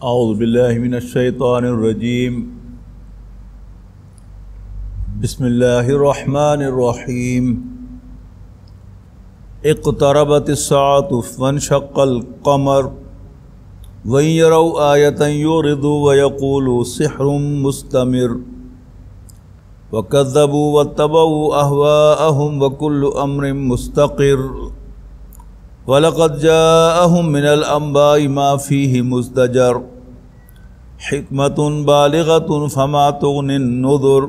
اعوذ باللہ من الشیطان الرجیم بسم اللہ الرحمن الرحیم اقتربت الساعة وانشق القمر وإن يروا آية يعرضوا ويقولوا سحر مستمر وكذبوا واتبعوا أهواءهم وكل أمر مستقر وَلَقَدْ جَاءَهُم مِّنَ الْأَنبَاءِ مَا فِيهِ مُزْدَجَرٌ حِكْمَةٌ بَالِغَةٌ فَمَا تُغْنِ النُّذُرُ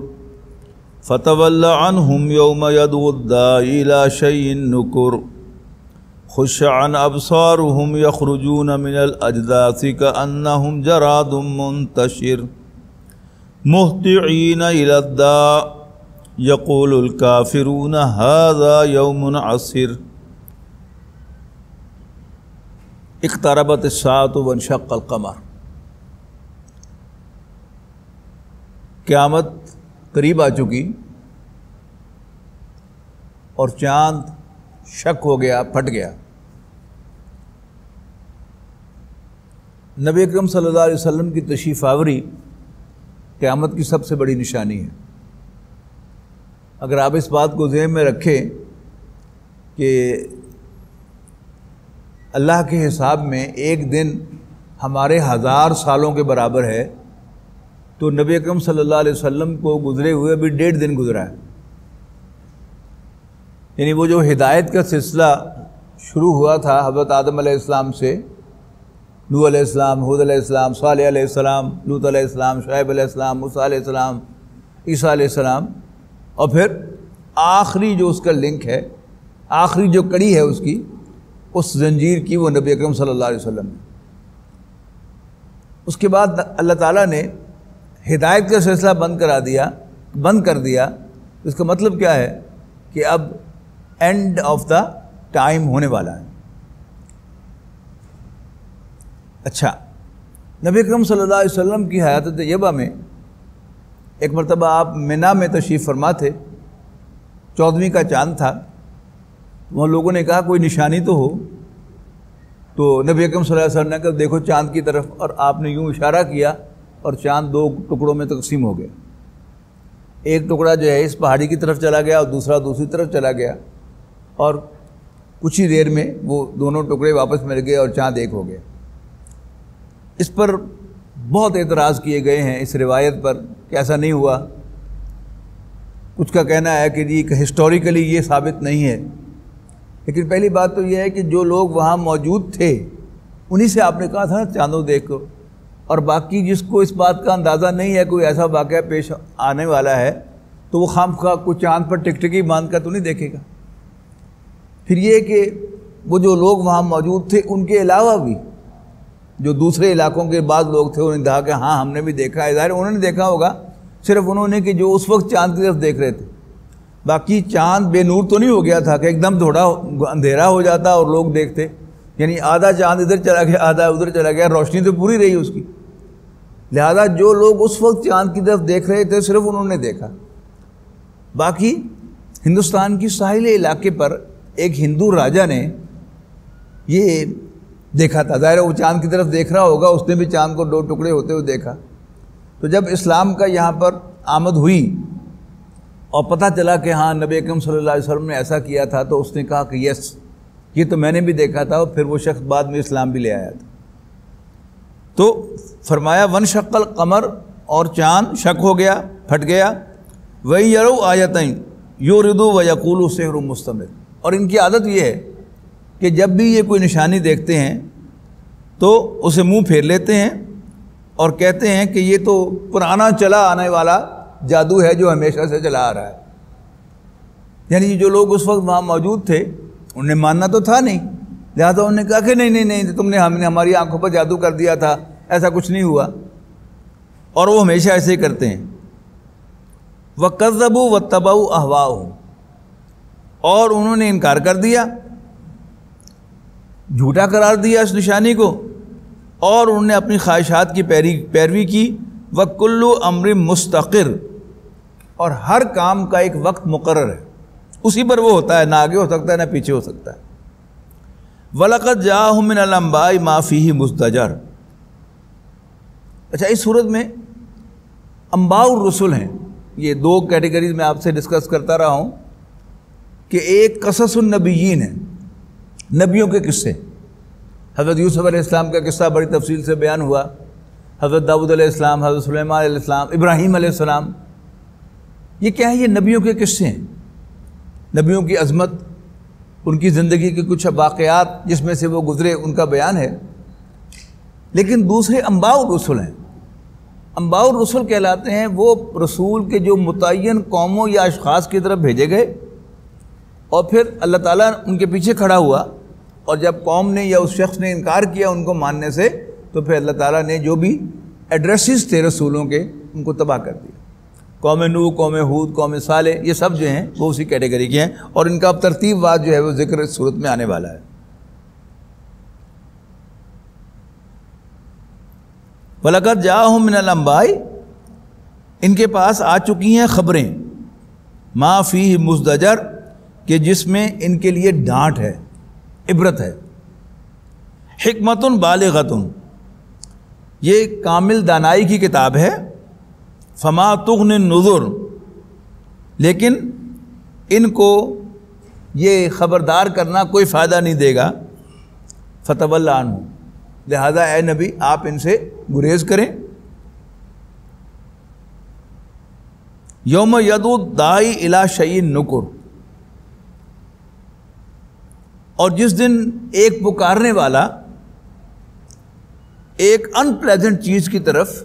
فَتَوَلَّ عَنْهُمْ يَوْمَ يَدْعُ الدَّاعِي إِلَىٰ شَيْءٍ نُكُرٍ خُشَّ عَنْ أَبْصَارُهُمْ يَخْرُجُونَ مِنَ الْأَجْدَاثِ كَأَنَّهُمْ جَرَادٌ مُّنتَشِرٌ مُهْطِعِينَ إِلَى الدَّاعِ يَقُولُ الْكَافِرُونَ هَٰذَا يَوْمٌ عَسِرٌ اقتربت الساعة وانشق القمر، قیامت قریب آ چکی اور چاند شک ہو گیا، پھٹ گیا۔ نبی اکرم صلی اللہ علیہ وسلم کی تشریف آوری قیامت کی سب سے بڑی نشانی ہے۔ اگر آپ اس بات کو ذہن میں رکھیں کہ اللہ کے حساب میں ایک دن ہمارے 1000 سالوں کے برابر ہے، تو نبی اکرم صلی اللہ علیہ وسلم کو گزرے ہوئے ابھی 1.5 دن گزرا ہے۔ یعنی وہ جو ہدایت کا سلسلہ شروع ہوا تھا حضرت آدم علیہ السلام سے، نوح علیہ السلام، ہود علیہ السلام، صالح علیہ السلام، لوط علیہ السلام، شعیب علیہ السلام، موسیٰ علیہ السلام، عیسیٰ علیہ السلام، اور پھر آخری جو اس کا لنک ہے، آخری جو کڑی ہے اس زنجیر کی، وہ نبی اکرم صلی اللہ علیہ وسلم ہے۔ اس کے بعد اللہ تعالیٰ نے ہدایت کا سلسلہ بند کر دیا۔ اس کا مطلب کیا ہے کہ اب اینڈ آف دا ٹائم ہونے والا ہے۔ اچھا، نبی اکرم صلی اللہ علیہ وسلم کی حیات طیبہ میں ایک مرتبہ آپ منا میں تشریف فرما تھے، 14ویں کا چاند تھا۔ وہ لوگوں نے کہا کوئی نشانی تو ہو، تو نبی اکرم صلی اللہ علیہ وسلم نے کہا دیکھو چاند کی طرف، اور آپ نے یوں اشارہ کیا اور چاند 2 ٹکڑوں میں تقسیم ہو گیا۔ ایک ٹکڑا جو ہے اس پہاڑی کی طرف چلا گیا اور دوسرا دوسری طرف چلا گیا، اور کچھ ہی دیر میں وہ دونوں ٹکڑے واپس مل گئے اور چاند ایک ہو گیا۔ اس پر بہت اعتراض کیے گئے ہیں اس روایت پر کہ ایسا نہیں ہوا۔ کچھ کا کہنا ہے کہ جی ہسٹوریکلی یہ ثابت نہیں ہے، لیکن پہلی بات تو یہ ہے کہ جو لوگ وہاں موجود تھے انہی سے آپ نے کہا تھا نا چاندوں دیکھ کر، اور باقی جس کو اس بات کا اندازہ نہیں ہے کوئی ایسا واقعہ پیش آنے والا ہے تو وہ خامخواہ کوئی چاند پر ٹکٹکی باندھ کر تو نہیں دیکھے گا۔ پھر یہ کہ وہ جو لوگ وہاں موجود تھے ان کے علاوہ بھی جو دوسرے علاقوں کے بعض لوگ تھے، انہوں نے کہا کہ ہاں ہم نے بھی دیکھا ہے۔ ظاہر انہوں نے دیکھا ہوگا، صرف انہوں نے کہ جو اس وقت چاند کی طرف دیکھ رہے تھے، باقی چاند بے نور تو نہیں ہو گیا تھا کہ ایک دم تھوڑا اندھیرا ہو جاتا اور لوگ دیکھتے، یعنی آدھا چاند ادھر چلا گیا آدھا ادھر چلا گیا، روشنی تو پوری رہی اس کی۔ لہذا جو لوگ اس وقت چاند کی طرف دیکھ رہے تھے صرف انہوں نے دیکھا۔ باقی ہندوستان کی ساحلی علاقے پر ایک ہندو راجا نے یہ دیکھا تھا، ظاہر وہ چاند کی طرف دیکھ رہا ہوگا، اس نے بھی چاند کو 2 ٹکڑے ہوتے ہوئے دیکھا۔ تو جب اسلام کا یہاں پر آمد ہوئی اور پتہ چلا کہ ہاں نبی اکرم صلی اللہ علیہ وسلم نے ایسا کیا تھا، تو اس نے کہا کہ یس یہ تو میں نے بھی دیکھا تھا، اور پھر وہ شخص بعد میں اسلام بھی لے آیا تھا۔ تو فرمایا وانشق القمر، اور چاند شک ہو گیا، پھٹ گیا۔ وَإِن يَرَوْا آيَةً يُعْرِضُوا وَيَقُولُوا سِحْرٌ مُّسْتَمِرٌ، اور ان کی عادت یہ ہے کہ جب بھی یہ کوئی نشانی دیکھتے ہیں تو اسے منہ پھیر لیتے ہیں اور کہتے ہیں کہ یہ تو پرانا چلا آنے والا جادو ہے جو ہمیشہ سے چلا آ رہا ہے۔ یعنی جو لوگ اس وقت وہاں موجود تھے انہوں نے ماننا تو تھا نہیں، لہٰذا انہوں نے کہا کہ نہیں تم نے ہماری آنکھوں پر جادو کر دیا تھا، ایسا کچھ نہیں ہوا، اور وہ ہمیشہ ایسے ہی کرتے ہیں۔ وَكَذَّبُوا وَاتَّبَعُوا أَهْوَاءَهُمْ، اور انہوں نے انکار کر دیا، جھوٹا قرار دیا اس نشانی کو، اور انہوں نے اپنی خواہشات کی پیروی کی۔ وَكُلُّ أَمْرٍ مُّسْتَقِرٌ، اور ہر کام کا ایک وقت مقرر ہے، اسی پر وہ ہوتا ہے، نہ آگے ہو سکتا ہے نہ پیچھے ہو سکتا ہے۔ وَلَقَدْ جَاءَهُم مِّنَ الْأَنبَاءِ مَا فِيهِ مُزْدَجَرٌ، اچھا، اس صورت میں انباء الرسل ہیں، یہ دو کیٹیگریز میں آپ سے ڈسکس کرتا رہا ہوں کہ ایک قصص النبیین ہے، نبیوں کے قصے. حضرت یوسف علیہ السلام کا قصہ بڑی تفصیل سے بیان ہوا، حضرت داؤد علیہ السلام، حضرت سلیمان علیہ السلام، ابراہیم علیہ السلام. یہ کیا ہے؟ یہ نبیوں کے قصے ہیں، نبیوں کی عظمت، ان کی زندگی کے کچھ واقعات جس میں سے وہ گزرے ان کا بیان ہے. لیکن دوسرے انباء الرسل ہیں. انباء الرسل کہلاتے ہیں وہ رسول کے جو متعین قوموں یا اشخاص کی طرف بھیجے گئے، اور پھر اللہ تعالیٰ ان کے پیچھے کھڑا ہوا، اور جب قوم نے یا اس شخص نے انکار کیا ان کو ماننے سے، تو پھر اللہ تعالیٰ نے جو بھی ایڈریسز تھے رسولوں کے ان کو تباہ کر دیا. قوم نوح، قوم ہود، قوم صالح، یہ سب جو ہیں وہ اسی کیٹیگری کے ہیں، اور ان کا اب ترتیب وار جو ہے وہ ذکر اس صورت میں آنے والا ہے. وَلَقَدْ جَاءَهُم مِّنَ الْأَنبَاءِ، ان کے پاس آ چکی ہیں خبریں، مَا فِيهِ مُزْدَجَرٌ، کہ جس میں ان کے لیے ڈانٹ ہے، عبرت ہے. حکمتٌ بالغۃ، یہ کامل دانائی کی کتاب ہے. فما تغنی النذر، لیکن ان کو یہ خبردار کرنا کوئی فائدہ نہیں دے گا. فتول عنہ، لہذا اے نبی آپ ان سے گریز کریں. یوم یدعو الداعی الی شیء نکر، اور جس دن ایک پکارنے والا ایک ان پلیزنٹ چیز کی طرف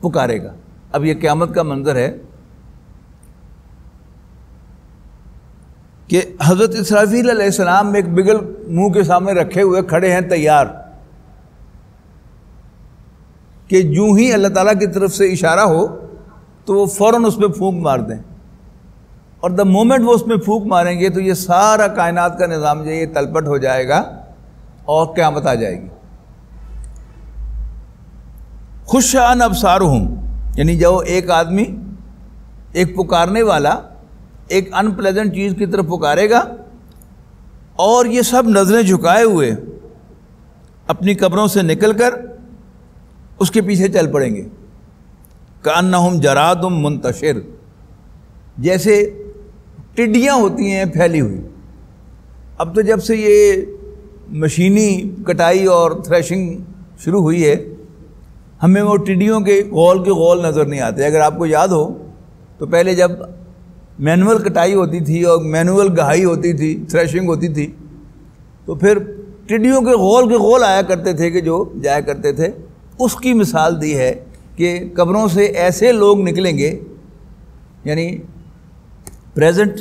پکارے گا. اب یہ قیامت کا منظر ہے کہ حضرت اسرافیل علیہ السلام ایک بگل منہ کے سامنے رکھے ہوئے کھڑے ہیں تیار، کہ جو ہی اللہ تعالیٰ کی طرف سے اشارہ ہو تو وہ فوراً اس پہ پھونک مار دیں، اور دا مومنٹ وہ اس میں پھونک ماریں گے تو یہ سارا کائنات کا نظام جو ہے یہ تلپٹ ہو جائے گا اور قیامت آ جائے گی. خش عن ابصارہم، یعنی جو ایک آدمی، ایک پکارنے والا ایک ان پلیزنٹ چیز کی طرف پکارے گا، اور یہ سب نظریں جھکائے ہوئے اپنی قبروں سے نکل کر اس کے پیچھے چل پڑیں گے. کأنہم جراد منتشر، جیسے ٹڈیاں ہوتی ہیں پھیلی ہوئی. اب تو جب سے یہ مشینی کٹائی اور تھریشنگ شروع ہوئی ہے، ہمیں وہ ٹڈیوں کے غول نظر نہیں آتے. اگر آپ کو یاد ہو تو پہلے جب مینول کٹائی ہوتی تھی اور مینول گہائی ہوتی تھی، تھریشنگ ہوتی تھی، تو پھر ٹڈیوں کے غول آیا کرتے تھے کہ جو جایا کرتے تھے. اس کی مثال دی ہے کہ قبروں سے ایسے لوگ نکلیں گے، یعنی پریزنٹ،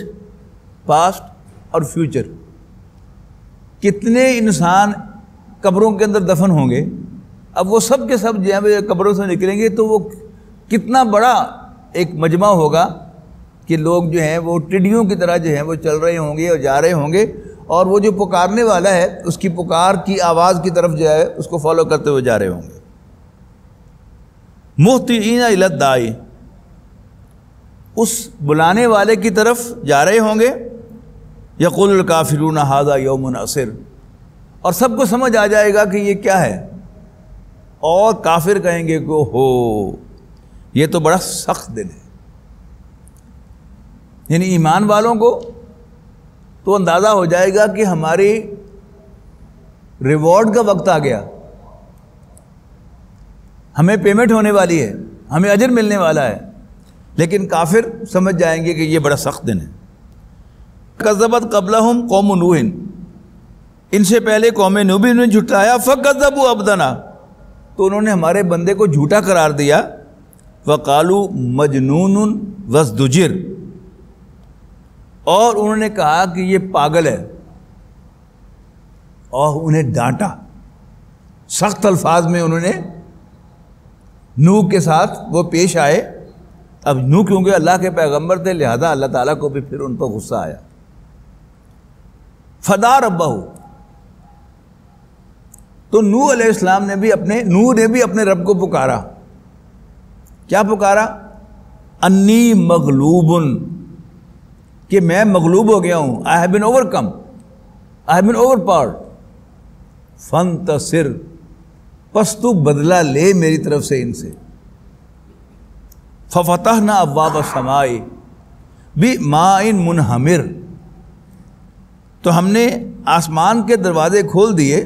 پاسٹ اور فیوچر، کتنے انسان قبروں کے اندر دفن ہوں گے. اب وہ سب کے سب جو ہے قبروں سے نکلیں گے تو وہ کتنا بڑا ایک مجمع ہوگا کہ لوگ جو ہیں وہ ٹڈیوں کی طرح جو ہیں وہ چل رہے ہوں گے اور جا رہے ہوں گے، اور وہ جو پکارنے والا ہے اس کی پکار کی آواز کی طرف جو ہے اس کو فالو کرتے ہوئے جا رہے ہوں گے. مہطعین الی الداعی، اس بلانے والے کی طرف جا رہے ہوں گے. یقول الکافرون ھذا یوم عسر، اور سب کو سمجھ آ جائے گا کہ یہ کیا ہے، اور کافر کہیں گے کہ ہو یہ تو بڑا سخت دن ہے. یعنی ایمان والوں کو تو اندازہ ہو جائے گا کہ ہماری ریوارڈ کا وقت آ گیا، ہمیں پیمنٹ ہونے والی ہے، ہمیں اجر ملنے والا ہے. لیکن کافر سمجھ جائیں گے کہ یہ بڑا سخت دن ہے. کذبت قبلہم قوم نوح، ان سے پہلے قوم نوح نے جھٹلایا. فکذبوا عبدنا، تو انہوں نے ہمارے بندے کو جھوٹا قرار دیا. وقالوا مجنون وازدجر، اور انہوں نے کہا کہ یہ پاگل ہے، اور انہیں ڈانٹا. سخت الفاظ میں انہوں نے نوح کے ساتھ وہ پیش آئے. اب نوح کیونکہ اللہ کے پیغمبر تھے لہذا اللہ تعالیٰ کو بھی پھر ان پر غصہ آیا. فدعا ربہ، تو نوح علیہ السلام نے بھی اپنے رب کو پکارا. کیا پکارا؟ انی مغلوب، کہ میں مغلوب ہو گیا ہوں. I have been overcome, I have been overpowered. فانتصر، پس تو بدلہ لے میری طرف سے ان سے. ففتحنا ابواب السماء بماء منہمر، تو ہم نے آسمان کے دروازے کھول دیے.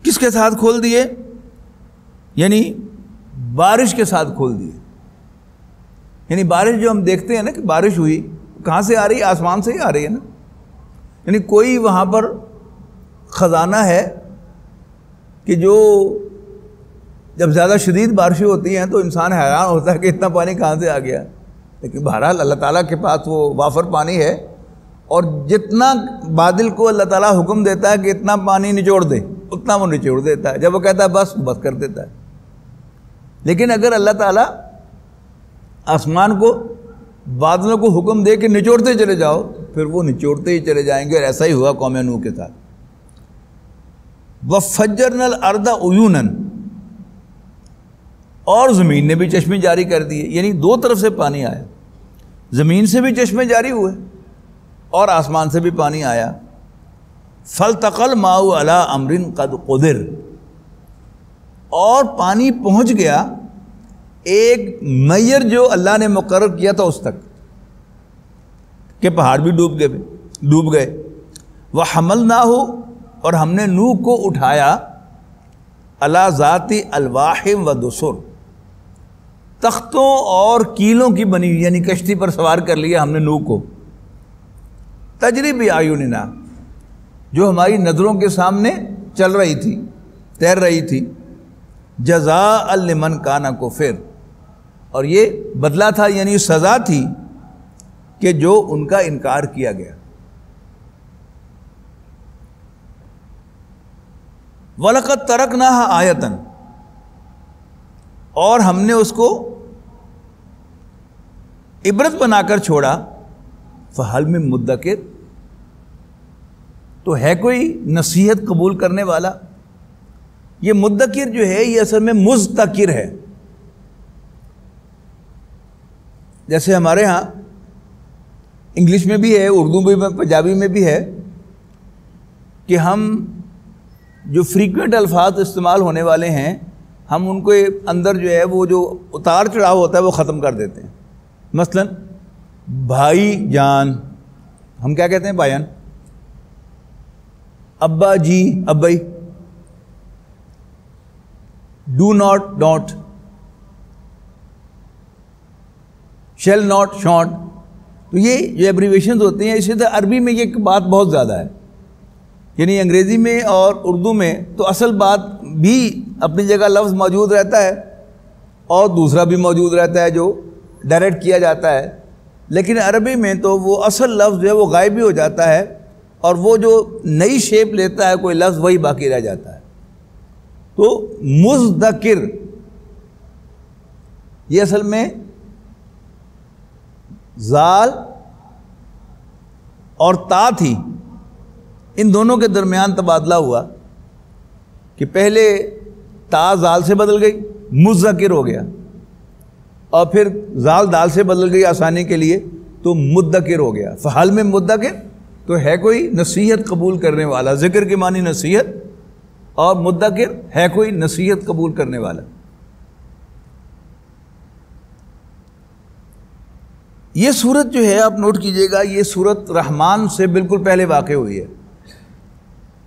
کس کے ساتھ کھول دیے؟ یعنی بارش کے ساتھ کھول دیے. یعنی بارش جو ہم دیکھتے ہیں نا کہ بارش ہوئی، کہاں سے آ رہی ہے؟ آسمان سے ہی آ رہی ہے نا. یعنی کوئی وہاں پر خزانہ ہے کہ جو جب زیادہ شدید بارشیں ہوتی ہیں تو انسان حیران ہوتا ہے کہ اتنا پانی کہاں سے آ گیا. لیکن بہرحال اللہ تعالیٰ کے پاس وہ وافر پانی ہے، اور جتنا بادل کو اللہ تعالیٰ حکم دیتا ہے کہ اتنا پانی نچوڑ دے اتنا وہ نچوڑ دیتا ہے. جب وہ کہتا ہے بس بس کر دیتا ہے. لیکن اگر اللہ تعالیٰ آسمان کو بادلوں کو حکم دے کہ نچوڑتے چلے جاؤ، پھر وہ نچوڑتے ہی چلے جائیں گے. اور ایسا ہی ہوا قوم نوح کے ساتھ. وَفَجَّرْنَا الْأَرْضَ عُيُونًا، اور زمین نے بھی چشمے جاری کر دیے. یعنی دو طرف سے پانی آیا، زمین سے بھی چشمے جاری ہوئے اور آسمان سے بھی پانی آیا. فَالْتَقَى الْمَاءُ عَلَىٰ أَمْرٍ قَدْ قُدِرَ، اور پانی پہنچ گیا ایک میئر جو اللہ نے مقرر کیا تھا اس تک، کہ پہاڑ بھی ڈوب گئے. وَحَمَلْنَاهُ، اور ہم نے نوح کو اٹھایا عَلَىٰ ذَاتِ أَلْوَاحٍ وَدُسُرٍ، تختوں اور کیلوں کی بنی ہوئی، یعنی کشتی پر سوار کر لیا ہم نے نوح کو. تجری بِأَعْيُنِنَا، جو ہماری نظروں کے سامنے چل رہی تھی، تیر رہی تھی. جزاء لمن کان کفر، اور یہ بدلہ تھا، یعنی سزا تھی کہ جو ان کا انکار کیا گیا. وَلَقَدْ تَرَكْنَاهَا آیَةً، اور ہم نے اس کو عبرت بنا کر چھوڑا. فَهَلْ مِن مُدَّكِرٍ، تو ہے کوئی نصیحت قبول کرنے والا. یہ مدکر جو ہے یہ اصل میں مذکر ہے. جیسے ہمارے ہاں انگلش میں بھی ہے، اردو میں بھی، پنجابی میں بھی ہے کہ ہم جو فریکوینٹ الفاظ استعمال ہونے والے ہیں ہم ان کو اندر جو ہے وہ جو اتار چڑھاؤ ہوتا ہے وہ ختم کر دیتے ہیں. مثلا بھائی جان ہم کیا کہتے ہیں؟ بھائی جان. ابا جی ابائی. Do not don't. Shall not shan't. تو یہ جو ایبریویشنز ہوتی ہیں، اسی طرح عربی میں یہ بات بہت زیادہ ہے. یعنی انگریزی میں اور اردو میں تو اصل بات بھی اپنی جگہ لفظ موجود رہتا ہے اور دوسرا بھی موجود رہتا ہے جو ڈائریکٹ کیا جاتا ہے. لیکن عربی میں تو وہ اصل لفظ جو ہے وہ غائب بھی ہو جاتا ہے، اور وہ جو نئی شیپ لیتا ہے کوئی لفظ وہی باقی رہ جاتا ہے. تو مذکر یہ اصل میں زال اور تا تھی، ان دونوں کے درمیان تبادلہ ہوا کہ پہلے تا زال سے بدل گئی، مذکر ہو گیا، اور پھر زال دال سے بدل گئی آسانی کے لیے تو مدکر ہو گیا. فحال میں مدکر تو ہے کوئی نصیحت قبول کرنے والا. ذکر کے معنی نصیحت، اور مدکر ہے کوئی نصیحت قبول کرنے والا. یہ صورت جو ہے آپ نوٹ کیجئے گا، یہ صورت رحمان سے بالکل پہلے واقع ہوئی ہے،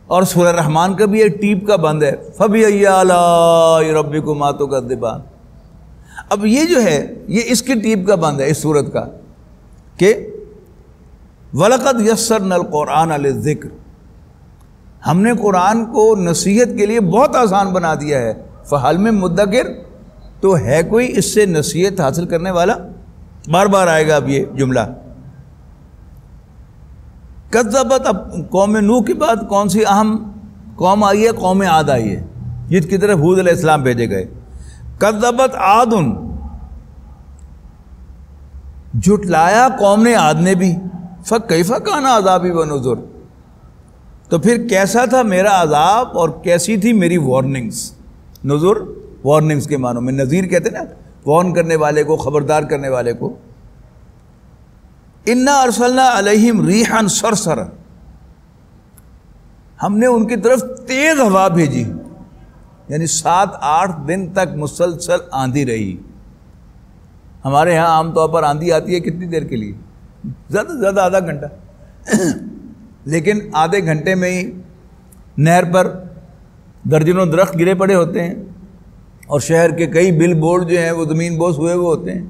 اور سورہ رحمان کا بھی ایک ٹیپ کا بند ہے، فَبِأَيِّ آلَاءِ رَبِّكُمَا تُكَذِّبَانِ. اب یہ جو ہے یہ اس کے ٹیپ کا بند ہے اس صورت کا کہ وَلَقَدْ يَسَّرْنَا الْقُرْآنَ لِلذِّكْرِ، ہم نے قرآن کو نصیحت کے لیے بہت آسان بنا دیا ہے. فَحَلْ مِن مُدَّكِرٍ، تو ہے کوئی اس سے نصیحت حاصل کرنے والا. بار بار آئے گا اب یہ جملہ. کذبت، اب قوم نوح کے بعد کون سی اہم قوم آئی ہے؟ قوم عاد آئی ہے، جس کی طرف ہود علیہ السلام بھیجے گئے. کذبت عاد، جھٹلایا قوم نے عاد نے بھی. فکیف کان عذابی ونذر، تو پھر کیسا تھا میرا عذاب اور کیسی تھی میری وارننگز. نذر وارننگز کے معنوں میں، نذیر کہتے ہیں نا وارن کرنے والے کو، خبردار کرنے والے کو. انا ارسلنا علیہم ریحا صرصرا، ہم نے ان کی طرف تیز ہوا بھیجی، یعنی 7-8 دن تک مسلسل آندھی رہی۔ ہمارے ہاں عام طور پر آندھی آتی ہے کتنی دیر کے لیے؟ زیادہ سے زیادہ آدھا گھنٹہ، لیکن آدھے گھنٹے میں ہی نہر پر درجنوں درخت گرے پڑے ہوتے ہیں، اور شہر کے کئی بل بورڈ جو ہیں وہ زمین بوس ہوئے ہوتے ہیں۔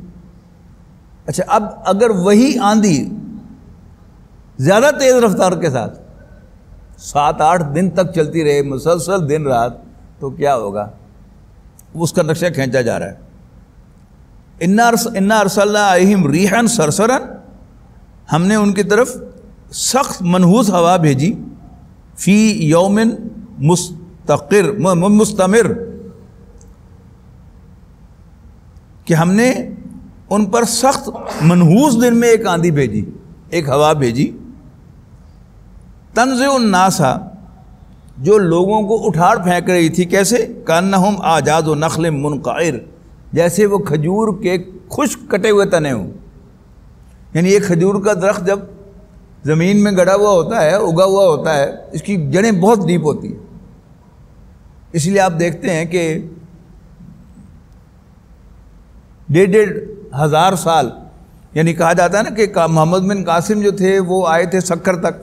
اچھا، اب اگر وہی آندھی زیادہ تیز رفتار کے ساتھ 7-8 دن تک چلتی رہے، مسلسل دن رات، تو کیا ہوگا؟ اس کا نقشہ کھینچا جا رہا ہے۔ اِنَّا أَرْسَلْنَا عَلَيْهِمْ رِيحًا صَرْصَرًا، ہم نے ان کی طرف سخت منحوس ہوا بھیجی، فی یوم مستمر، کہ ہم نے ان پر سخت منحوس دن میں ایک آندھی بھیجی، ایک ہوا بھیجی، تنزع الناس، جو لوگوں کو اٹھاڑ پھینک رہی تھی، کیسے؟ کأنہم اعجاز نخل منقعر، جیسے وہ کھجور کے خشک کٹے ہوئے تنے ہوں۔ یعنی ایک کھجور کا درخت جب زمین میں گڑا ہوا ہوتا ہے، اگا ہوا ہوتا ہے، اس کی جڑیں بہت ڈیپ ہوتی ہیں، اس لیے آپ دیکھتے ہیں کہ 1,500 سال، یعنی کہا جاتا ہے نا کہ محمد بن قاسم جو تھے وہ آئے تھے سکر تک،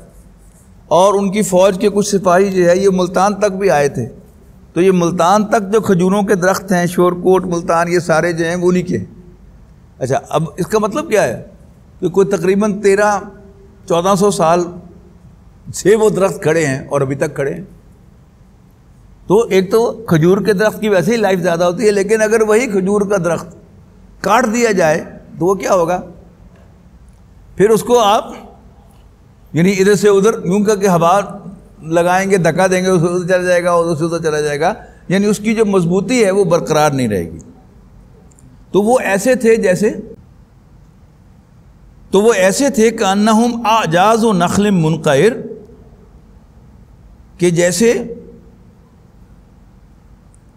اور ان کی فوج کے کچھ سپاہی جو ہے یہ ملتان تک بھی آئے تھے، تو یہ ملتان تک جو کھجوروں کے درخت ہیں، شورکوٹ، ملتان، یہ سارے جو ہیں وہ انہی کے ہیں۔ اچھا، اب اس کا مطلب کیا ہے کہ کوئی تقریباً 1300-1400 سال سے وہ درخت کھڑے ہیں اور ابھی تک کھڑے ہیں۔ تو ایک تو کھجور کے درخت کی ویسے ہی لائف زیادہ ہوتی ہے، لیکن اگر وہی کھجور کا درخت کاٹ دیا جائے تو وہ کیا ہوگا؟ پھر اس کو آپ یعنی ادھر سے ادھر یوں کر کے ہوا لگائیں گے، دھکا دیں گے، ادھر چلا جائے گا، ادھر سے ادھر چلا جائے گا، یعنی اس کی جو مضبوطی ہے وہ برقرار نہیں رہے گی۔ تو وہ ایسے تھے کأنہم اعجاز نخل منقعر، کہ جیسے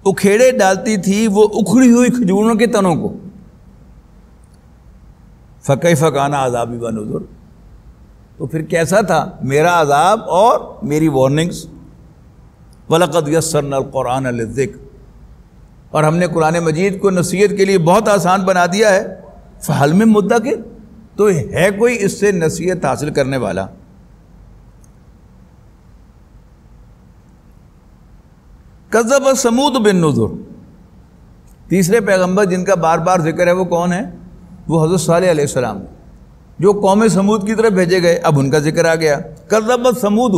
اکھیڑے ڈالتی تھی وہ اکھڑی ہوئی کھجوروں کے تنوں کو۔ فکیف کان عذابی ونذر، تو پھر کیسا تھا میرا عذاب اور میری وارننگز۔ وَلَقَدْ يَسَّرْنَا الْقُرْآنَ لِلذِّكْرِ، اور ہم نے قرآن مجید کو نصیحت کے لیے بہت آسان بنا دیا ہے۔ فَهَلْ مِن مُدَّكِرٍ، تو ہے کوئی اس سے نصیحت حاصل کرنے والا؟ کذب ثمود بالنذر، تیسرے پیغمبر جن کا بار بار ذکر ہے وہ کون ہے؟ وہ حضرت صالح علیہ السلام، جو قوم سمود کی طرف بھیجے گئے، اب ان کا ذکر آ گیا۔ کذبت ثمود،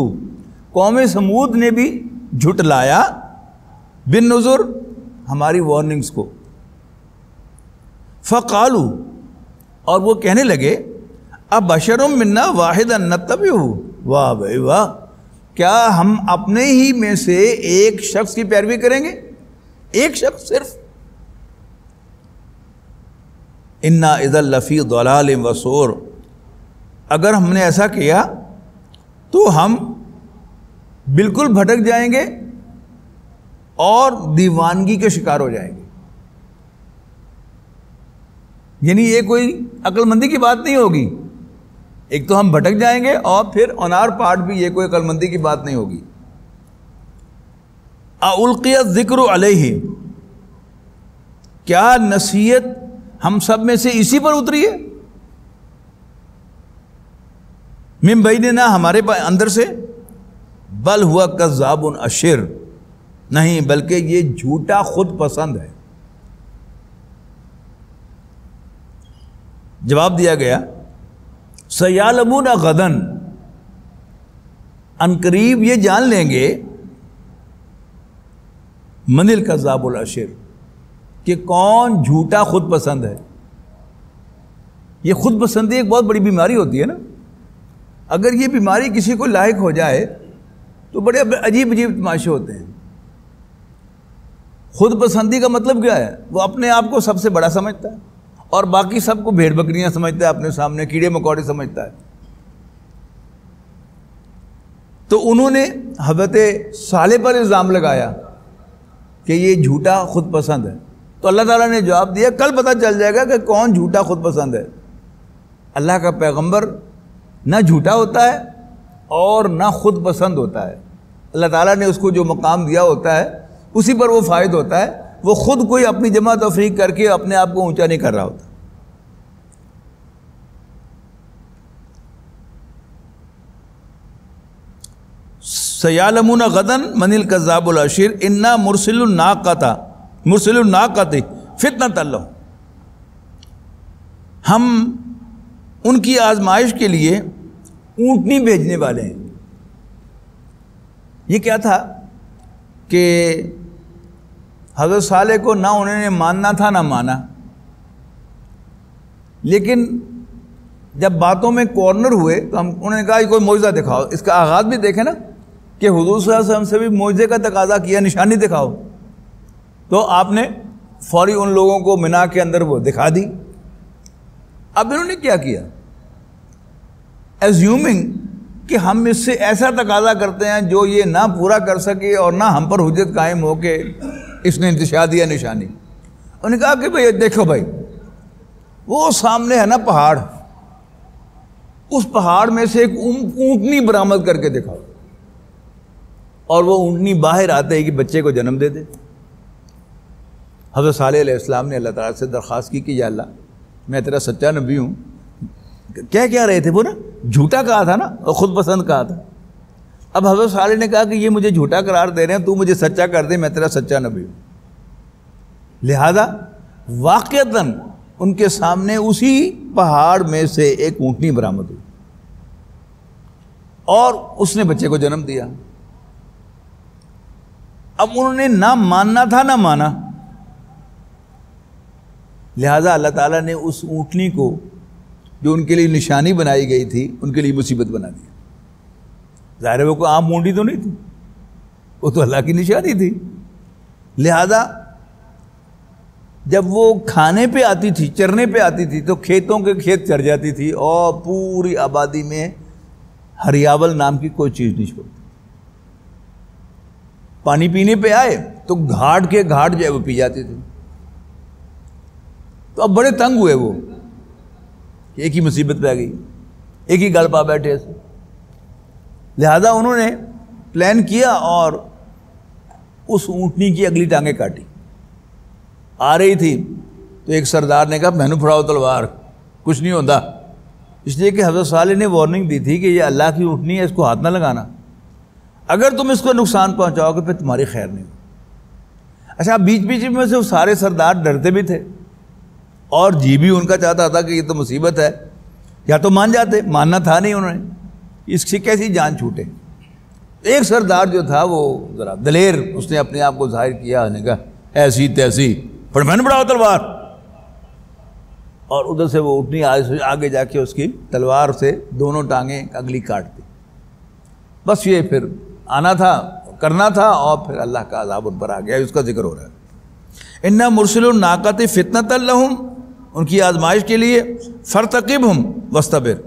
قوم سمود نے بھی جھٹلایا، بالنذر، ہماری وارننگز کو۔ فقالوا، اور وہ کہنے لگے، ابشر منا واحدا نتبعہ، واہ بھائی واہ، کیا ہم اپنے ہی میں سے ایک شخص کی پیروی کریں گے؟ ایک شخص صرف؟ انا اذا لفی ضلال وسعر، اگر ہم نے ایسا کیا تو ہم بالکل بھٹک جائیں گے اور دیوانگی کے شکار ہو جائیں گے۔ یعنی یہ کوئی عقل مندی کی بات نہیں ہوگی، ایک تو ہم بھٹک جائیں گے، اور پھر آن پارٹ بھی یہ کوئی عقل مندی کی بات نہیں ہوگی۔ اُلقی الذکر علیہ، کیا نصیحت ہم سب میں سے اسی پر اتری ہے؟ من بیننا، ہمارے اندر سے، بل ہوا کذاب اشر، نہیں بلکہ یہ جھوٹا خود پسند ہے۔ جواب دیا گیا، سیعلمون غداً، عنقریب یہ جان لیں گے، من الکذاب الاشر، کہ کون جھوٹا خود پسند ہے۔ یہ خود پسندی ایک بہت بڑی بیماری ہوتی ہے نا، اگر یہ بیماری کسی کو لاحق ہو جائے تو بڑے عجیب عجیب تماشے ہوتے ہیں۔ خود پسندی کا مطلب کیا ہے؟ وہ اپنے آپ کو سب سے بڑا سمجھتا ہے اور باقی سب کو بھیڑ بکریاں سمجھتا ہے، اپنے سامنے کیڑے مکوڑے سمجھتا ہے۔ تو انہوں نے حضرت صالح پر الزام لگایا کہ یہ جھوٹا خود پسند ہے، تو اللہ تعالیٰ نے جواب دیا، کل پتہ چل جائے گا کہ کون جھوٹا خود پسند ہے۔ اللہ کا پیغمبر نہ جھوٹا ہوتا ہے اور نہ خود پسند ہوتا ہے، اللہ تعالیٰ نے اس کو جو مقام دیا ہوتا ہے اسی پر وہ فائد ہوتا ہے، وہ خود کوئی اپنی جمع تفریق کر کے اپنے آپ کو اونچا نہیں کر رہا ہوتا۔ سیعلمون غداً من الکذاب الاشر انا مرسل الناقۃ فتنۃ لہم، ہم ان کی آزمائش کے لیے اونٹنی بھیجنے والے ہیں۔ یہ کیا تھا کہ حضرت صالح کو نہ انہوں نے ماننا تھا نہ مانا، لیکن جب باتوں میں کارنر ہوئے تو انہوں نے کہا کوئی معجزہ دکھاؤ۔ اس کا آغاز بھی دیکھیں نا کہ حضور صلی اللہ علیہ وسلم سے بھی معجزے کا تقاضا کیا، نشانی دکھاؤ، تو آپ نے فوری ان لوگوں کو منا کے اندر وہ دکھا دی۔ اب انہوں نے کیا کیا؟ ایزیومنگ کہ ہم اس سے ایسا تقاضا کرتے ہیں جو یہ نہ پورا کر سکے اور نہ ہم پر حجت قائم ہو کے اس نے انتشا دیا نشانی۔ انہوں نے کہا کہ بھئی دیکھو بھائی، وہ سامنے ہے نا پہاڑ، اس پہاڑ میں سے ایک اونٹنی برآمد کر کے دکھاؤ، اور وہ اونٹنی باہر آتے ہی کہ بچے کو جنم دے دے۔ حضرت صالح علیہ السلام نے اللہ تعالیٰ سے درخواست کی کہ یا اللہ میں تیرا سچا نبی ہوں۔ کیا رہے تھے وہ نا، جھوٹا کہا تھا نا اور خود پسند کہا تھا۔ اب حضرت صالح نے کہا کہ یہ مجھے جھوٹا قرار دے رہے ہیں، تو مجھے سچا کر دے، میں تیرا سچا نبی ہوں۔ لہذا واقعتاً ان کے سامنے اسی پہاڑ میں سے ایک اونٹنی برآمد ہوئی اور اس نے بچے کو جنم دیا۔ اب انہوں نے نہ ماننا تھا نہ مانا، لہذا اللہ تعالیٰ نے اس اونٹنی کو جو ان کے لیے نشانی بنائی گئی تھی ان کے لیے مصیبت بنا دیا۔ ظاہر ہے وہ کوئی عام اونٹنی تو نہیں تھی، وہ تو اللہ کی نشانی تھی۔ لہذا جب وہ کھانے پہ آتی تھی، چرنے پہ آتی تھی، تو کھیتوں کے کھیت چر جاتی تھی اور پوری آبادی میں ہریاول نام کی کوئی چیز نہیں چھوڑتی۔ پانی پینے پہ آئے تو گھاٹ کے گھاٹ جو ہے وہ پی جاتی تھی۔ تو اب بڑے تنگ ہوئے وہ، ایک ہی مصیبت پہ آ گئی، ایک ہی گل پا بیٹھے ایسے۔ لہذا انہوں نے پلان کیا اور اس اونٹنی کی اگلی ٹانگیں کاٹی۔ آ رہی تھی تو ایک سردار نے کہا مینو پھڑاؤ تلوار، کچھ نہیں ہوتا، اس لیے کہ حضرت صالح نے وارننگ دی تھی کہ یہ اللہ کی اونٹنی ہے، اس کو ہاتھ نہ لگانا، اگر تم اس کو نقصان پہنچاؤ گے پھر تمہاری خیر نہیں ہو۔ اچھا، بیچ میں سے وہ سارے سردار ڈرتے بھی تھے اور جی بھی ان کا چاہتا تھا کہ یہ تو مصیبت ہے، یا تو مان جاتے، ماننا تھا نہیں انہوں نے، اس سے کیسی جان چھوٹے۔ ایک سردار جو تھا وہ ذرا دلیر، اس نے اپنے آپ کو ظاہر کیا، نے کہا ایسی تیسی میں نے بڑھاؤ تلوار، اور ادھر سے وہ اونٹنی آگے جا کے اس کی تلوار سے دونوں ٹانگیں اگلی کاٹ دی۔ بس یہ پھر آنا تھا، کرنا تھا، اور پھر اللہ کا عذاب ان پر آ گیا، اس کا ذکر ہو رہا ہے۔ انا مرسل الناقۃ فتنۃ لہم، ان کی آزمائش کے لیے، فرتقبہم واصطبر،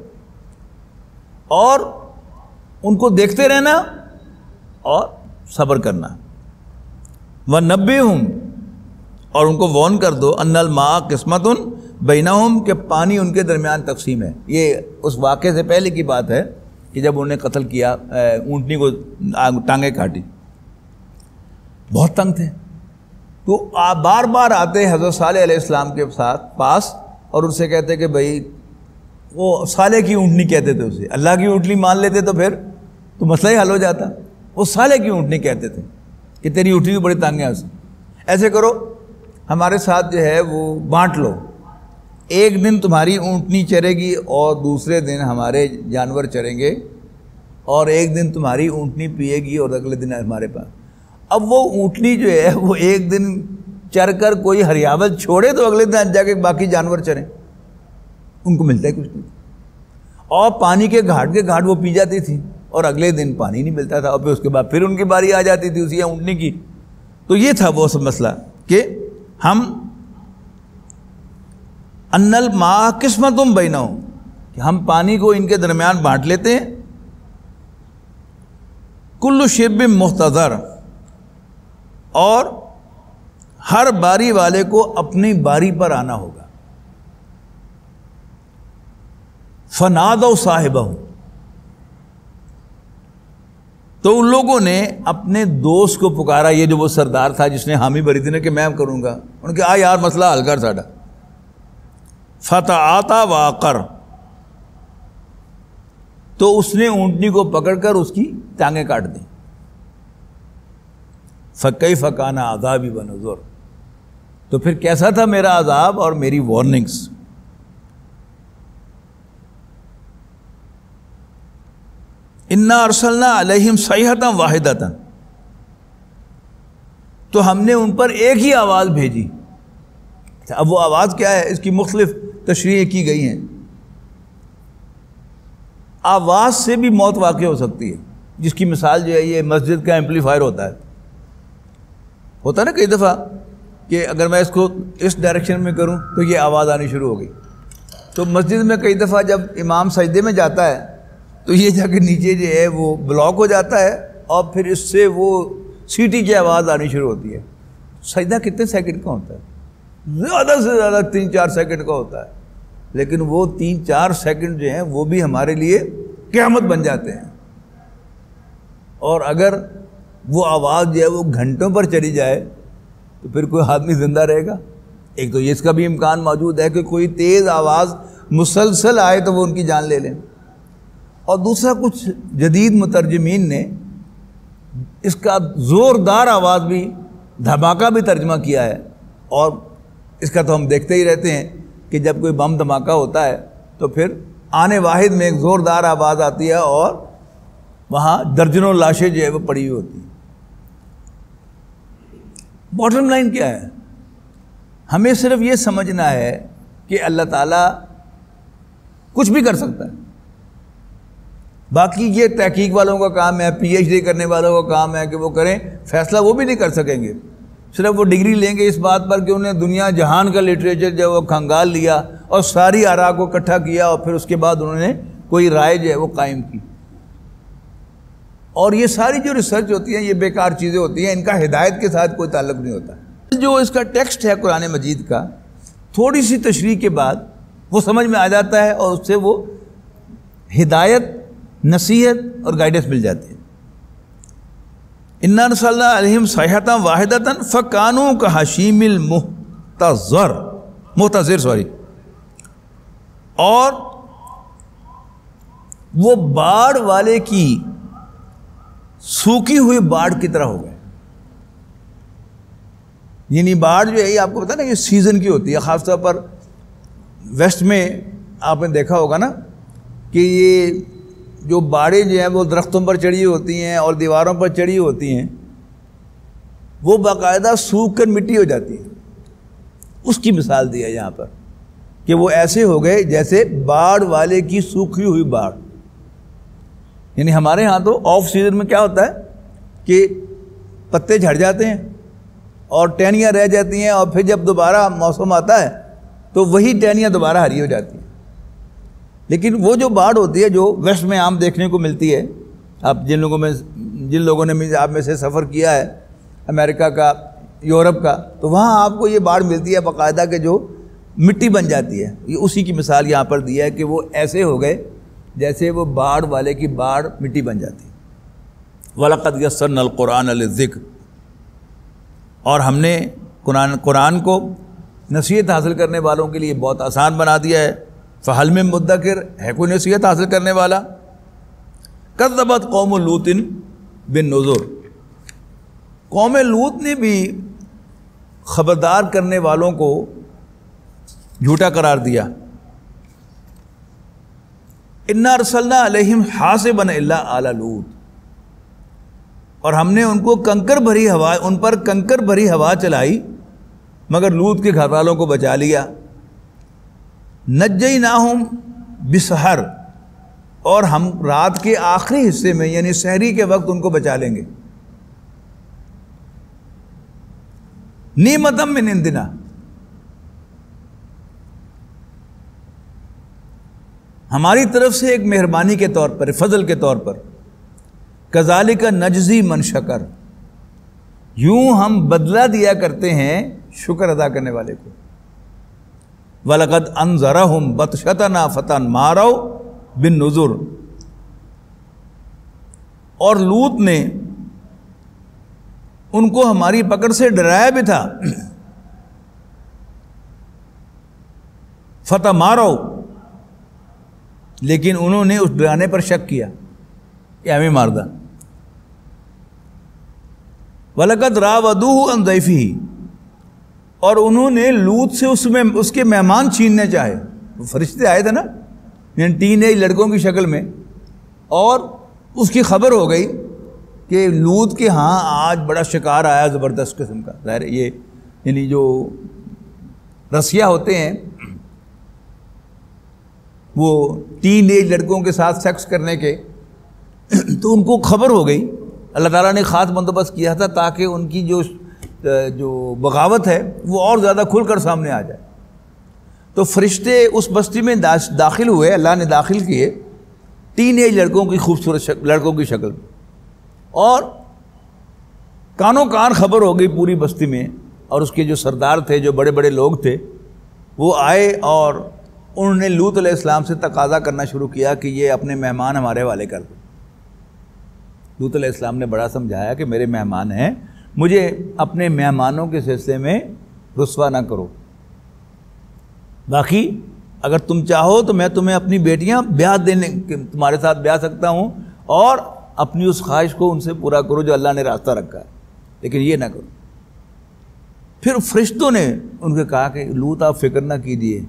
اور ان کو دیکھتے رہنا اور صبر کرنا، ونبئہم، اور ان کو وارن کر دو، ان الماء قسمۃ بینہم، کہ پانی ان کے درمیان تقسیم ہے۔ یہ اس واقعے سے پہلے کی بات ہے کہ جب انہوں نے قتل کیا، اونٹنی کو ٹانگیں کاٹی، بہت تنگ تھے، تو بار بار آتے حضرت صالح علیہ السلام کے ساتھ پاس اور ان سے کہتے کہ بھئی، وہ صالح کی اونٹنی کہتے تھے اسے، اللہ کی اونٹنی مان لیتے تو پھر تو مسئلہ ہی حل ہو جاتا، وہ صالح کی اونٹنی کہتے تھے کہ تیری اونٹنی بھی بڑی تنگ ہے، ایسے کرو ہمارے ساتھ جو ہے وہ بانٹ لو، ایک دن تمہاری اونٹنی چرے گی اور دوسرے دن ہمارے جانور چریں گے، اور ایک دن تمہاری اونٹنی پیے گی اور اگلے دن ہمارے پاس۔ اب وہ اونٹنی جو ہے وہ ایک دن چر کر کوئی ہریاول چھوڑے تو اگلے دن جا کے باقی جانور چریں، ان کو ملتا ہے کچھ نہیں، اور پانی کے گھاٹ وہ پی جاتی تھی اور اگلے دن پانی نہیں ملتا تھا، اور پھر اس کے بعد پھر ان کی باری آ جاتی تھی اسی اونٹنی کی۔ تو یہ تھا وہ سب مسئلہ کہ ہم ان الماء قسمۃ بینہم، کہ ہم پانی کو ان کے درمیان بانٹ لیتے ہیں، کل شرب محتضر، اور ہر باری والے کو اپنی باری پر آنا ہوگا۔ فنادوا صاحبہم، تو ان لوگوں نے اپنے دوست کو پکارا، یہ جو وہ سردار تھا جس نے حامی بھری تھی نا کہ میں کروں گا، ان کے آ یار مسئلہ حل کر ساڈا۔ فتعاطا وعقر، تو اس نے اونٹنی کو پکڑ کر اس کی ٹانگیں کاٹ دیں۔ فکیف کان عذابی ونذر، تو پھر کیسا تھا میرا عذاب اور میری وارننگز۔ انا ارسلنا علیہم صیحۃ واحدۃ، تو ہم نے ان پر ایک ہی آواز بھیجی۔ اب وہ آواز کیا ہے، اس کی مختلف تشریح کی گئی ہیں۔ آواز سے بھی موت واقع ہو سکتی ہے، جس کی مثال جو ہے یہ مسجد کا ایمپلیفائر ہوتا ہے نا کئی دفعہ کہ اگر میں اس کو اس ڈائریکشن میں کروں تو یہ آواز آنی شروع ہو گئی۔ تو مسجد میں کئی دفعہ جب امام سجدے میں جاتا ہے تو یہ جا کے نیچے جو ہے وہ بلاک ہو جاتا ہے، اور پھر اس سے وہ سیٹی کی آواز آنی شروع ہوتی ہے۔ سجدہ کتنے سیکنڈ کا ہوتا ہے؟ زیادہ سے زیادہ 3-4 سیکنڈ کا ہوتا ہے، لیکن وہ 3-4 سیکنڈ جو ہیں وہ بھی ہمارے لیے قیامت بن جاتے ہیں۔ اور اگر وہ آواز جو ہے وہ گھنٹوں پر چلی جائے تو پھر کوئی آدمی زندہ رہے گا؟ ایک تو اس کا بھی امکان موجود ہے کہ کوئی تیز آواز مسلسل آئے تو وہ ان کی جان لے لیں، اور دوسرا کچھ جدید مترجمین نے اس کا زوردار آواز بھی دھماکہ بھی ترجمہ کیا ہے، اور اس کا تو ہم دیکھتے ہی رہتے ہیں کہ جب کوئی بم دھماکہ ہوتا ہے تو پھر آنے واحد میں ایک زوردار آواز آتی ہے اور وہاں درجنوں لاشیں جو ہے وہ پڑی ہوئی ہوتی ہیں۔ باٹم لائن کیا ہے؟ ہمیں صرف یہ سمجھنا ہے کہ اللہ تعالیٰ کچھ بھی کر سکتا ہے۔ باقی یہ تحقیق والوں کا کام ہے، پی ایچ ڈی کرنے والوں کا کام ہے کہ وہ کریں، فیصلہ وہ بھی نہیں کر سکیں گے۔ صرف وہ ڈگری لیں گے اس بات پر کہ انہیں دنیا جہان کا لٹریچر جو ہے وہ کھنگال لیا اور ساری آراء کو اکٹھا کیا، اور پھر اس کے بعد انہوں نے کوئی رائے جو ہے وہ قائم کی۔ اور یہ ساری جو ریسرچ ہوتی ہیں یہ بیکار چیزیں ہوتی ہیں، ان کا ہدایت کے ساتھ کوئی تعلق نہیں ہوتا۔ جو اس کا ٹیکسٹ ہے قرآن مجید کا، تھوڑی سی تشریح کے بعد وہ سمجھ میں آ جاتا ہے، اور اس سے وہ ہدایت، نصیحت اور گائیڈنس مل جاتی ہے۔ انا ارسلنا علیہم صیحۃ واحدۃ فکانوا کحشیم المحتضر، اور وہ باڑ والے کی سوکھی ہوئی باڑ کی طرح ہو گئے۔ یعنی باڑ جو ہے یہ آپ کو پتا نا یہ سیزن کی ہوتی ہے، خاص طور پر ویسٹ میں آپ نے دیکھا ہوگا نا کہ یہ جو باڑیں جو ہیں وہ درختوں پر چڑھی ہوتی ہیں اور دیواروں پر چڑھی ہوتی ہیں، وہ باقاعدہ سوکھ کر مٹی ہو جاتی ہے۔ اس کی مثال دی ہے یہاں پر کہ وہ ایسے ہو گئے جیسے باڑ والے کی سوکھی ہوئی باڑ۔ یعنی ہمارے ہاں تو آف سیزن میں کیا ہوتا ہے کہ پتے جھڑ جاتے ہیں اور ٹہنیاں رہ جاتی ہیں، اور پھر جب دوبارہ موسم آتا ہے تو وہی ٹہنیاں دوبارہ ہری ہو جاتی ہیں۔ لیکن وہ جو باڑ ہوتی ہے جو ویسٹ میں عام دیکھنے کو ملتی ہے، اب جن لوگوں نے آپ میں سے سفر کیا ہے امریکہ کا، یورپ کا، تو وہاں آپ کو یہ باڑ ملتی ہے باقاعدہ کہ جو مٹی بن جاتی ہے۔ یہ اسی کی مثال یہاں پر دی ہے کہ وہ ایسے ہو گئے جیسے وہ باڑ والے کی باڑ مٹی بن جاتی ہے۔ وَلَقَدْ يَسَّرْنَا الْقُرْآنَ لِلذِّكْرِ، اور ہم نے قرآن کو نصیحت حاصل کرنے والوں کے لیے بہت آسان بنا دیا ہے۔ فَهَلْ مِن مُدَّكِرٍ، ہے کوئی نصیحت حاصل کرنے والا؟ كَذَّبَتْ قَوْمُ لُوطٍ بِالنُّذُرِ، قوم لوط نے بھی خبردار کرنے والوں کو جھوٹا قرار دیا۔ اِنَّا أَرْسَلْنَا عَلَيْهِمْ حَاصِبًا إِلَّا آلَ لوط، اور ہم نے ان کو ان پر کنکر بھری ہوا چلائی مگر لوط کے گھر والوں کو بچا لیا۔ نجیناہم بسحر، اور ہم رات کے آخری حصے میں یعنی سحری کے وقت ان کو بچا لیں گے۔ نعمتم من عندنا، ہماری طرف سے ایک مہربانی کے طور پر، فضل کے طور پر۔ کذالک نجزی من شکر، یوں ہم بدلہ دیا کرتے ہیں شکر ادا کرنے والے کو۔ وَلَقَدْ أَنذَرَهُمْ بَطْشَتَنَا فَتَمَارَوْا بِالنُّذُرِ، اور لوط نے ان کو ہماری پکڑ سے ڈرایا بھی تھا، فتح مارو، لیکن انہوں نے اس ڈرانے پر شک کیا کہ ہمیں مار دا۔ وَلَقَدْ رَاوَدُوهُ عَنْ ضَيْفِهِ، اور انہوں نے لوط سے اس کے مہمان چھیننے چاہے۔ وہ فرشتے آئے تھے نا، یعنی ٹین ایج لڑکوں کی شکل میں، اور اس کی خبر ہو گئی کہ لوط کے ہاں آج بڑا شکار آیا زبردست قسم کا۔ ظاہر یہ یعنی جو رسیا ہوتے ہیں وہ ٹین ایج لڑکوں کے ساتھ سیکس کرنے کے، تو ان کو خبر ہو گئی، اللہ تعالیٰ نے خاص بندوبست کیا تھا تاکہ ان کی جو بغاوت ہے وہ اور زیادہ کھل کر سامنے آ جائے۔ تو فرشتے اس بستی میں داخل ہوئے، اللہ نے داخل کیے ٹین ایج لڑکوں کی خوبصورت لڑکوں کی شکل میں، اور کانوں کان خبر ہو گئی پوری بستی میں، اور اس کے جو سردار تھے، جو بڑے بڑے لوگ تھے، وہ آئے اور انہوں نے لوط علیہ السلام سے تقاضا کرنا شروع کیا کہ یہ اپنے مہمان ہمارے حوالے کر دیں۔ لوط علیہ السلام نے بڑا سمجھایا کہ میرے مہمان ہیں، مجھے اپنے مہمانوں کے سلسلے میں رسوا نہ کرو، باقی اگر تم چاہو تو میں تمہیں اپنی بیٹیاں بیاہ دینے تمہارے ساتھ بیاہ سکتا ہوں، اور اپنی اس خواہش کو ان سے پورا کرو جو اللہ نے راستہ رکھا ہے، لیکن یہ نہ کرو۔ پھر فرشتوں نے ان کو کہا کہ لوط آپ فکر نہ کیجیے،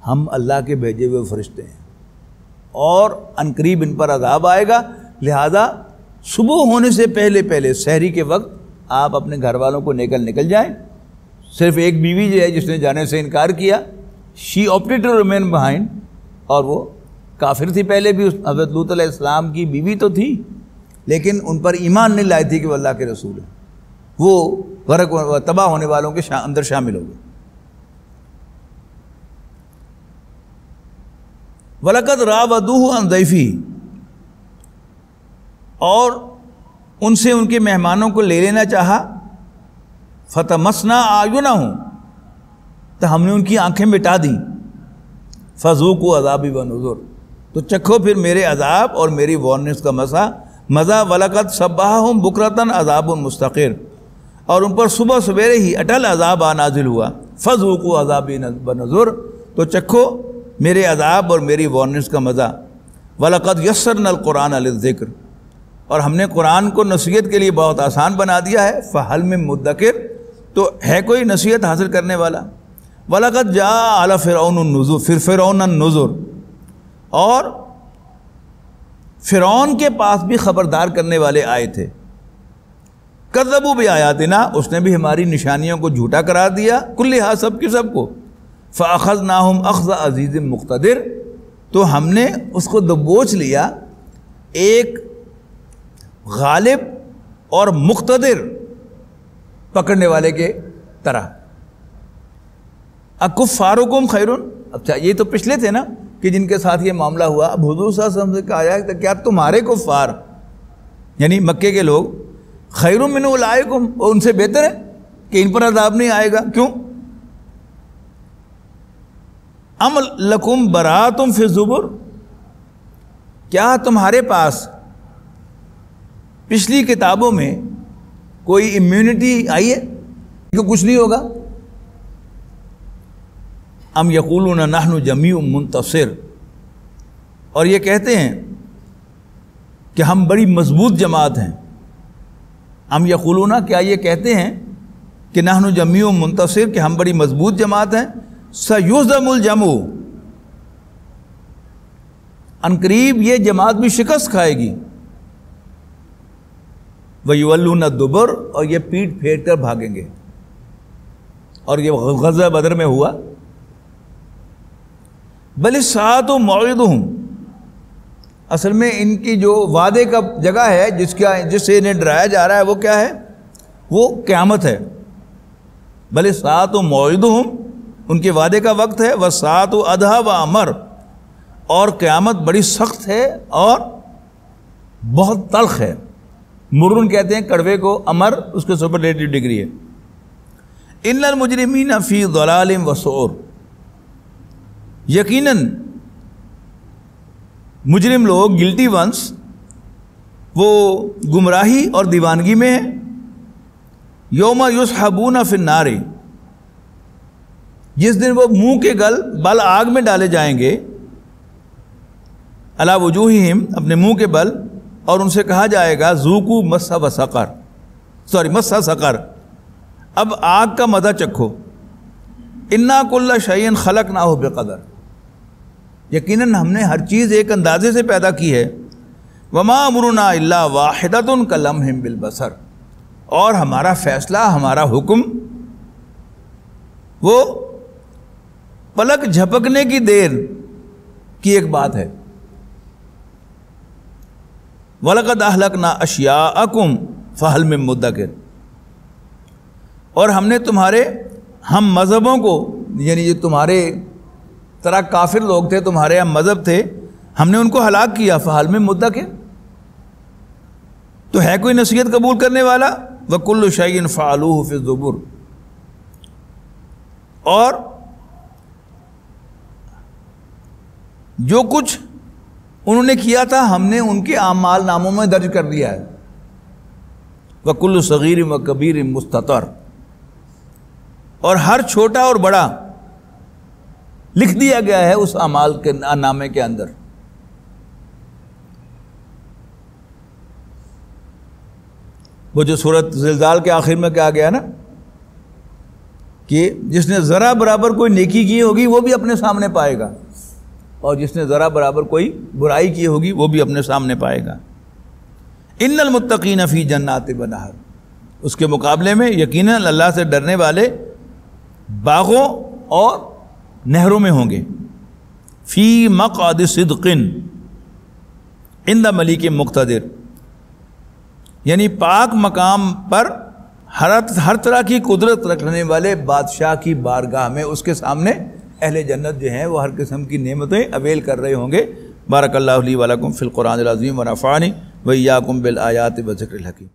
ہم اللہ کے بھیجے ہوئے فرشتے ہیں، اور عنقریب ان پر عذاب آئے گا، لہذا صبح ہونے سے پہلے سحری کے وقت آپ اپنے گھر والوں کو نکل جائیں۔ صرف ایک بیوی جو ہے جس نے جانے سے انکار کیا، شی opted to remain behind، اور وہ کافر تھی پہلے بھی، حضرت لوط علیہ السلام کی بیوی تو تھی لیکن ان پر ایمان نہیں لائی تھی کہ وہ اللہ کے رسول ہے، وہ غرق و تباہ ہونے والوں کے اندر شامل ہو گئے۔ وَلَقَدْ رَاوَدُوهُ عَنْ ضَيْفِهِ، اور ان سے ان کے مہمانوں کو لے لینا چاہا، فَتَمَسْنَا أَعْيُنَهُمْ، تو ہم نے ان کی آنکھیں مٹا دیں، فَذُوقُوا عَذَابِي وَنُذُرِ، تو چکھو پھر میرے عذاب اور میری وارننگز کا مزہ۔ وَلَقَدْ صَبَّحَهُمْ بُكْرَةً عَذَابٌ مُسْتَقِرٌ، اور ان پر صبح سویرے ہی اٹل عذاب نازل ہوا، فَذُوقُوا عَذَابِي وَنُذُرِ، تو چکھو میرے عذاب اور میری وارننگز کا مزہ۔ وَلَقَدْ يَسَّرْنَا الْقُرْآنَ لِلذِّكْرِ، اور ہم نے قرآن کو نصیحت کے لیے بہت آسان بنا دیا ہے، فَهَلْ مِن مُدَّكِرٍ، تو ہے کوئی نصیحت حاصل کرنے والا۔ وَلَقَدْ جَاءَ آلَ فِرْعَوْنَ النُّذُرُ، پھر فرعون النذر، اور فرعون کے پاس بھی خبردار کرنے والے آئے تھے۔ کذبوا بآیاتنا، اس نے بھی ہماری نشانیوں کو جھوٹا قرار دیا، کلھا، سب کی سب کو۔ فَأَخَذْنَاهُمْ أَخْذَ عَزِيزٍ مُقْتَدِرٍ، تو ہم نے اس کو دبوچ لیا ایک غالب اور مقتدر پکڑنے والے کے طرح۔ اکفارکم خیرن، اچھا یہ تو پچھلے تھے نا کہ جن کے ساتھ یہ معاملہ ہوا، اب حضور صلی اللہ علیہ وسلم سے کہا جائے کہ کیا تمہارے کفار یعنی مکے کے لوگ خیر من اولئکم، اور ان سے بہتر ہے کہ ان پر عذاب نہیں آئے گا؟ کیوں؟ ام لکم براۃ فی الزبر، کیا تمہارے پاس پچھلی کتابوں میں کوئی امیونٹی آئی ہے کہ کچھ نہیں ہوگا؟ ام یقولون نحن جمیع منتصر، اور یہ کہتے ہیں کہ ہم بڑی مضبوط جماعت ہیں۔ ام یقولون، کیا یہ کہتے ہیں کہ نحن جمیع منتصر، کہ ہم بڑی مضبوط جماعت ہیں؟ سیہزم الجمع، عنقریب یہ جماعت بھی شکست کھائے گی۔ وَيُوَلُّونَ الدُّبُرَ، اور یہ پیٹ پھیر کر بھاگیں گے، اور یہ غزوہ بدر میں ہوا۔ بل الساعۃ موعدہم، اصل میں ان کی جو وعدے کا جگہ ہے جس سے انہیں ڈرایا جا رہا ہے وہ کیا ہے؟ وہ قیامت ہے۔ بل الساعۃ موعدہم، ان کے وعدے کا وقت ہے۔ والساعۃ ادھیٰ وامر، اور قیامت بڑی سخت ہے اور بہت تلخ ہے۔ مرن کہتے ہیں کڑوے کو، امر اس کے سپرلیٹو ڈگری ہے۔ ان المجرمین فی ضلال وسعور، یقیناً مجرم لوگ، گلٹی ونس، وہ گمراہی اور دیوانگی میں ہے۔ یوم یسحبون فی النار، جس دن وہ منہ کے بل آگ میں ڈالے جائیں گے، علی وجوہہم، اپنے منہ کے بل، اور ان سے کہا جائے گا ذوقوا مس سقر، اب آگ کا مزہ چکھو۔ انا کل شیء خلقناہ بقدر، یقیناً ہم نے ہر چیز ایک اندازے سے پیدا کی ہے۔ وما امرنا الا واحدۃ کلمح بالبصر، اور ہمارا فیصلہ، ہمارا حکم وہ پلک جھپکنے کی دیر کی ایک بات ہے۔ وَلَقَدْ أَهْلَكْنَا أَشْيَاءَكُمْ فَهَلْ مِن مُدَّكِرٍ، اور ہم نے تمہارے ہم مذہبوں کو، یعنی جو تمہارے طرح کافر لوگ تھے، تمہارے ہم مذہب تھے، ہم نے ان کو ہلاک کیا۔ فَهَلْ مِن مُدَّكِرٍ، تو ہے کوئی نصیحت قبول کرنے والا؟ وَكُلُّ شَيْءٍ فَعَلُوهُ فِي الزُّبُرِ، اور جو کچھ انہوں نے کیا تھا ہم نے ان کے اعمال ناموں میں درج کر دیا ہے۔ وَكُلُّ صَغِيرٍ وَكَبِيرٍ مُسْتَطَرٍ، اور ہر چھوٹا اور بڑا لکھ دیا گیا ہے اس اعمال کے نامے کے اندر۔ وہ جو سورۃ زلزال کے آخر میں کہا گیا نا کہ جس نے ذرا برابر کوئی نیکی کی ہوگی وہ بھی اپنے سامنے پائے گا، اور جس نے ذرا برابر کوئی برائی کی ہوگی وہ بھی اپنے سامنے پائے گا۔ ان المتقین فی جنات و نہر، اس کے مقابلے میں یقیناً اللہ سے ڈرنے والے باغوں اور نہروں میں ہوں گے۔ فی مقعد صدق عند ملیک مقتدر، یعنی پاک مقام پر ہر طرح کی قدرت رکھنے والے بادشاہ کی بارگاہ میں، اس کے سامنے اہل جنت جو ہیں وہ ہر قسم کی نعمتیں اویل کر رہے ہوں گے۔ بارک اللہ لی و لکم فی القرآن العظیم ونفعنی و ایاکم بالآیات و ذکر الحکیم۔